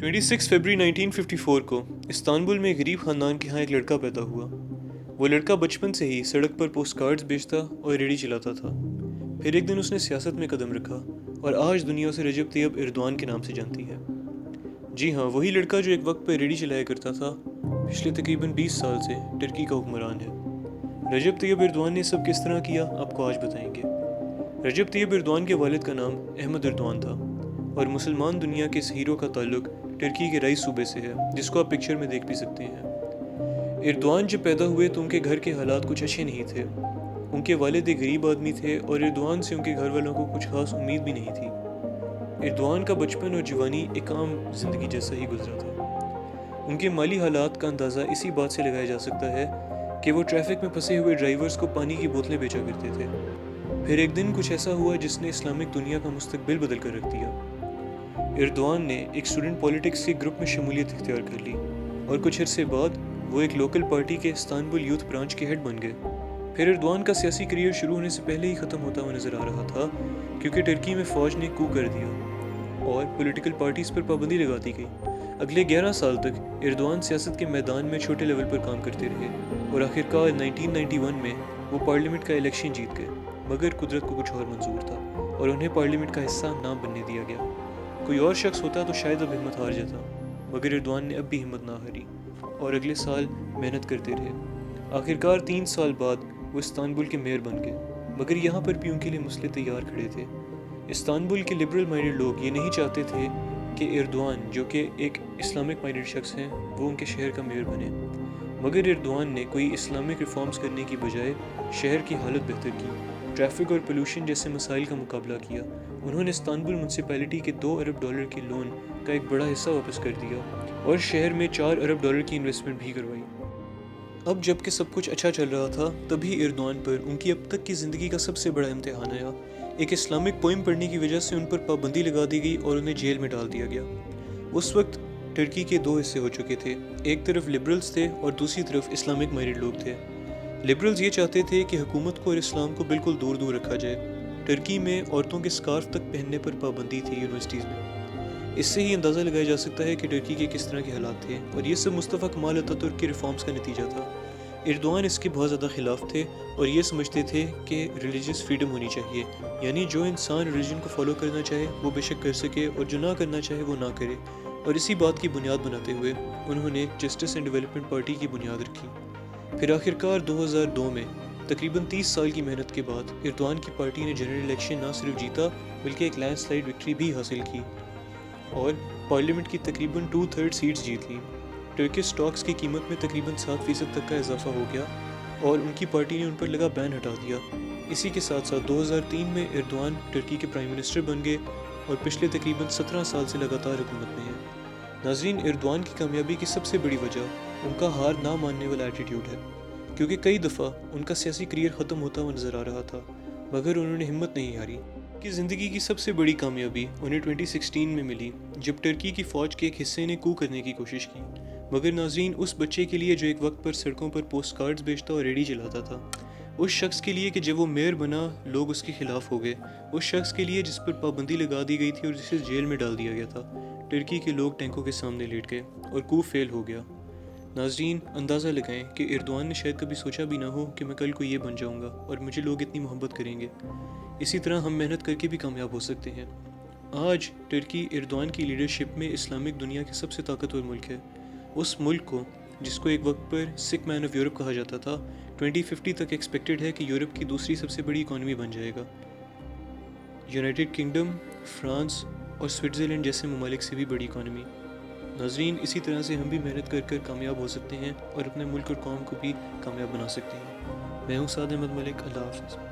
26 फरवरी 1954 को इस्तांबुल में एक गरीब ख़ानदान के यहाँ एक लड़का पैदा हुआ। वो लड़का बचपन से ही सड़क पर पोस्ट कार्ड्स बेचता और रेडी चलाता था। फिर एक दिन उसने सियासत में कदम रखा और आज दुनिया उसे रजब तैयब एर्दोआन के नाम से जानती है। जी हाँ, वही लड़का जो एक वक्त पर रेडी चलाया करता था, पिछले तकरीबन 20 साल से टर्की का हुक्मरान है। रजब तैयब एर्दोआन ने सब किस तरह किया, आपको आज बताएंगे। रजब तैयब एर्दोआन के वालिद का नाम अहमद एर्दोआन था और मुसलमान दुनिया के इस हीरो का ताल्लुक टर्की के रईस सूबे से है, जिसको आप पिक्चर में देख भी सकते हैं। एर्दोआन जब पैदा हुए तो उनके घर के हालात कुछ अच्छे नहीं थे। उनके वालिद एक गरीब आदमी थे और एर्दोआन से उनके घर वालों को कुछ खास उम्मीद भी नहीं थी। एर्दोआन का बचपन और जवानी एक आम जिंदगी जैसा ही गुजरा था। उनके माली हालात का अंदाज़ा इसी बात से लगाया जा सकता है कि वो ट्रैफिक में फंसे हुए ड्राइवर्स को पानी की बोतलें बेचा करते थे। फिर एक दिन कुछ ऐसा हुआ जिसने इस्लामिक दुनिया का मुस्तकबिल बदल कर रख दिया। एर्दोआन ने एक स्टूडेंट पॉलिटिक्स के ग्रुप में शमूलियत इख्तियार कर ली और कुछ अरसे बाद वो एक लोकल पार्टी के इस्तांबुल यूथ ब्रांच के हेड बन गए। फिर एर्दोआन का सियासी करियर शुरू होने से पहले ही ख़त्म होता हुआ नज़र आ रहा था, क्योंकि टर्की में फ़ौज ने कू कर दिया और पॉलिटिकल पार्टीज़ पर पाबंदी लगा दी गई। अगले 11 साल तक एर्दोआन सियासत के मैदान में छोटे लेवल पर काम करते रहे और आखिरकार 1991 में वो पार्लियामेंट का इलेक्शन जीत गए, मगर कुदरत को कुछ और मंजूर था और उन्हें पार्लियामेंट का हिस्सा ना बनने दिया गया। कोई और शख्स होता तो शायद अब हिम्मत हार जाता, मगर एर्दोआन ने अब भी हिम्मत ना हारी और अगले साल मेहनत करते रहे। आखिरकार 3 साल बाद वो इस्तांबुल के मेयर बन गए, मगर यहाँ पर भी उनके लिए मसले तैयार खड़े थे। इस्तांबुल के लिबरल माइंडेड लोग ये नहीं चाहते थे कि एर्दोआन, जो कि एक इस्लामिक माइंडेड शख्स हैं, वो उनके शहर का मेयर बने। मगर एर्दोआन ने कोई इस्लामिक रिफॉर्म्स करने की बजाय शहर की हालत बेहतर की, ट्रैफिक और पोल्यूशन जैसे मसाइल का मुकाबला किया। उन्होंने इस्तांबुल म्यूनसिपैलिटी के $2 अरब के लोन का एक बड़ा हिस्सा वापस कर दिया और शहर में $4 अरब की इन्वेस्टमेंट भी करवाई। अब जबकि सब कुछ अच्छा चल रहा था, तभी एर्दोआन पर उनकी अब तक की ज़िंदगी का सबसे बड़ा इम्तिहान आया। एक इस्लामिक पोइम पढ़ने की वजह से उन पर पाबंदी लगा दी गई और उन्हें जेल में डाल दिया गया। उस वक्त टर्की के 2 हिस्से हो चुके थे, एक तरफ लिबरल्स थे और दूसरी तरफ इस्लामिक माइंडेड लोग थे। लिबरल्स ये चाहते थे कि हुकूमत को और इस्लाम को बिल्कुल दूर दूर रखा जाए। टर्की में औरतों के स्कार्फ तक पहनने पर पाबंदी थी यूनिवर्सिटीज़ में। इससे ही अंदाज़ा लगाया जा सकता है कि टर्की के किस तरह के हालात थे और ये सब मुस्तफ़ा कमाल अतातुर्क के रिफॉर्म्स का नतीजा था। एर्दोआन इसके बहुत ज़्यादा ख़िलाफ़ थे और ये समझते थे कि रिलीजियस फ्रीडम होनी चाहिए, यानी जो इंसान रिलीजन को फॉलो करना चाहे वो बेशक कर सके और जो ना करना चाहे वो ना करे। और इसी बात की बुनियाद बनाते हुए उन्होंने जस्टिस एंड डेवलपमेंट पार्टी की बुनियाद रखी। फिर आखिरकार 2002 में तकरीबन 30 साल की मेहनत के बाद एर्दोआन की पार्टी ने जनरल इलेक्शन ना सिर्फ जीता बल्कि एक लैंडस्लाइड विक्ट्री भी हासिल की और पार्लियामेंट की तकरीबन 2/3 सीट्स जीत ली। टर्किश स्टॉक्स की कीमत में तकरीबन 7% तक का इजाफा हो गया और उनकी पार्टी ने उन पर लगा बैन हटा दिया। इसी के साथ साथ 2003 में एर्दोआन टर्की के प्राइम मिनिस्टर बन गए और पिछले तकरीबन 17 साल से लगातार हुकूमत में हैं। नाज़रीन, एर्दोआन की कामयाबी की सबसे बड़ी वजह उनका हार ना मानने वाला एटीट्यूड है, क्योंकि कई दफ़ा उनका सियासी करियर ख़त्म होता हुआ नज़र आ रहा था, मगर उन्होंने हिम्मत नहीं हारी। कि ज़िंदगी की सबसे बड़ी कामयाबी उन्हें 2016 में मिली, जब टर्की की फ़ौज के एक हिस्से ने कू करने की कोशिश की। मगर नाज़रीन, उस बच्चे के लिए जो एक वक्त पर सड़कों पर पोस्ट कार्ड्स बेचता और रेडी चलाता था, उस शख्स के लिए कि जब वो मेयर बना लोग उसके ख़िलाफ़ हो गए, उस शख्स के लिए जिस पर पाबंदी लगा दी गई थी और जिसे जेल में डाल दिया गया था, टर्की के लोग टैंकों के सामने लेट गए और कू फेल हो गया। नाज़रीन, अंदाज़ा लगाएं कि एर्दोआन ने शायद कभी सोचा भी ना हो कि मैं कल को ये बन जाऊंगा और मुझे लोग इतनी मोहब्बत करेंगे। इसी तरह हम मेहनत करके भी कामयाब हो सकते हैं। आज टर्की एर्दोआन की लीडरशिप में इस्लामिक दुनिया के सबसे ताकतवर मुल्क है। उस मुल्क को, जिसको एक वक्त पर सिक मैन ऑफ यूरोप कहा जाता था, 2050 तक एक्सपेक्टेड है कि यूरोप की दूसरी सबसे बड़ी इकॉनमी बन जाएगा। यूनाइटेड किंगडम, फ्रांस और स्विट्ज़रलैंड जैसे ममालिक से भी बड़ी इकॉनमी। नाज़रीन, इसी तरह से हम भी मेहनत कर कर कामयाब हो सकते हैं और अपने मुल्क और कौम को भी कामयाब बना सकते हैं। मैं हूँ साद अहमद मलिक। अल्लाह हाफ़िज़।